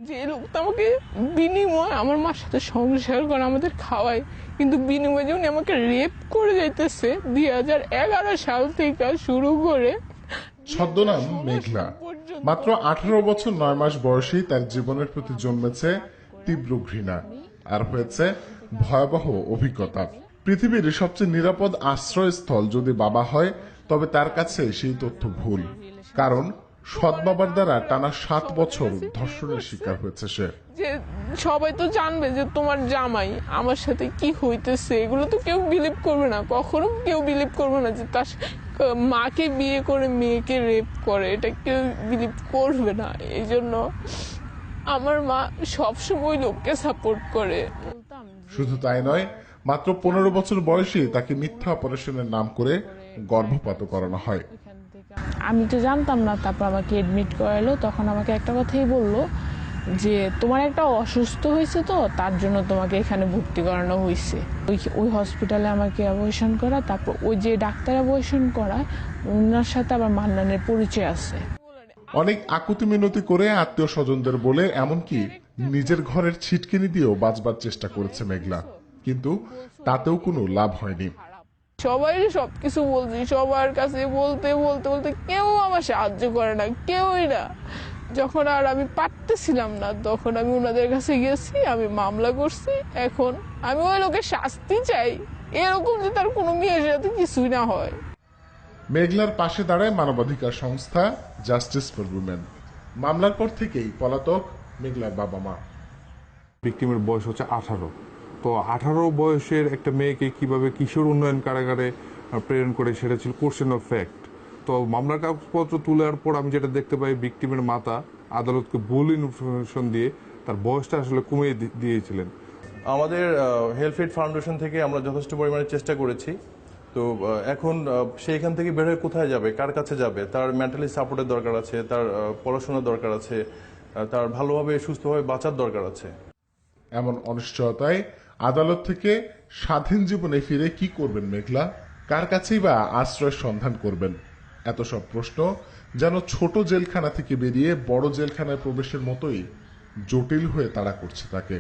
যে লোকটা আমাকে বিনিময় আমার মার সাথে সংসার করে আমাদের খাওয়ায়, কিন্তু বিনিময়ে যেমন আমাকে রেপ করে যাইতেছে 2011 সাল থেকে শুরু করে। ছদ্মনাম মেঘলা। মাত্র 18 বছর 9 মাস বয়সেই তার জীবনের প্রতি জন্মেছে তীব্র ঘৃণা আর হয়েছে ভয়াবহ অভিজ্ঞতা। পৃথিবীর সবচেয়ে নিরাপদ আশ্রয়স্থল যদি বাবা হয়, তবে তার কাছে সেই তথ্য ভুল। কারণ সৎ বাবার দ্বারা টানা 7 বছর ধর্ষণের শিকার হয়েছে সে। যে সবাই তো জানবে যে তোমার জামাই আমার সাথে কি হইতেছে, এগুলো তো কেউ বিলিভ করবে না, কখনো কেউ বিলিভ করবে না যে তার মাকে বিয়ে করে মেয়েকে রেপ করে, এটা কেউ বিলিভ করবে না। এই জন্য আমার মা সবসময় লোককে সাপোর্ট করে। শুধু তাই নয়, মাত্র 15 বছর বয়সে তাকে মিথ্যা অপারেশনের নাম করে গর্ভপাত করানো হয়। আমি তো জানতাম না, তারপর আমাকে এডমিট করালো, তখন আমাকে একটা কথাই বললো যে তোমার একটা অসুস্থ হয়েছে, তো তার জন্য তোমাকে এখানে ভর্তি করানো হয়েছে। ওই হসপিটালে আমাকে অপারেশন করা, তারপর ওই যে ডাক্তার অপারেশন করায় ওনার সাথে আবার মান্নানের পরিচয় আছে। অনেক আকুতি মিনতি করে আত্মীয় স্বজনদের বলে, এমনকি নিজের ঘরের ছিটকিনি দিয়েও বাঁচবার চেষ্টা করেছে মেঘলা, কিন্তু তাতেও কোনো লাভ হয়নি। সবাই সবকিছু বলছি, সবার কাছে বলতে বলতে বলতে কেউ আমার সাহায্য করে না, কেউই না। যখন আর আমি পারতেছিলাম না, তখন আমি ওনাদের কাছে গেছি, আমি মামলা করছি। এখন আমি ওই লোকের শাস্তি চাই, এরকম যে তার কোনো মেয়ের সাথে কিছুই না হয়। মেঘলার পাশে দাঁড়ায় মানবাধিকার সংস্থা জাস্টিস ফর উইমেন। মামলার পর থেকেই পলাতক মেঘলার বাবা মা। ভিকটিমের বয়স হচ্ছে 18। তো 18 বয়সের একটা মেয়েকে কিভাবে কিশোর উন্নয়ন কারাগারে প্রেরণ করে, সেটা ছিল কোশ্চেন অফ ফ্যাক্ট। তো মামলার কাগজপত্র তোলার পর আমি যেটা দেখতে পাই, ভিকটিমের মাতা আদালতকে ভুল ইনফরমেশন দিয়ে তার বয়সটা আসলে কমিয়ে দিয়েছিলেন। আমাদের হেল্প এড ফাউন্ডেশন থেকে আমরা যথেষ্ট পরিমাণে চেষ্টা করেছি। তো এখন সেইখান থেকে বের হয়ে কোথায় যাবে, কার কাছে যাবে? তার মেন্টালি সাপোর্টের দরকার আছে, তার পড়াশোনার দরকার আছে, তার ভালোভাবে সুস্থভাবে বাঁচার দরকার আছে। এমন অনিশ্চয়তায় আদালত থেকে স্বাধীন জীবনে ফিরে কি করবেন মেঘলা? কার কাছেই বা আশ্রয়ের সন্ধান করবেন? এত সব প্রশ্ন যেন ছোট জেলখানা থেকে বেরিয়ে বড় জেলখানায় প্রবেশের মতোই জটিল হয়ে তাড়া করছে তাকে।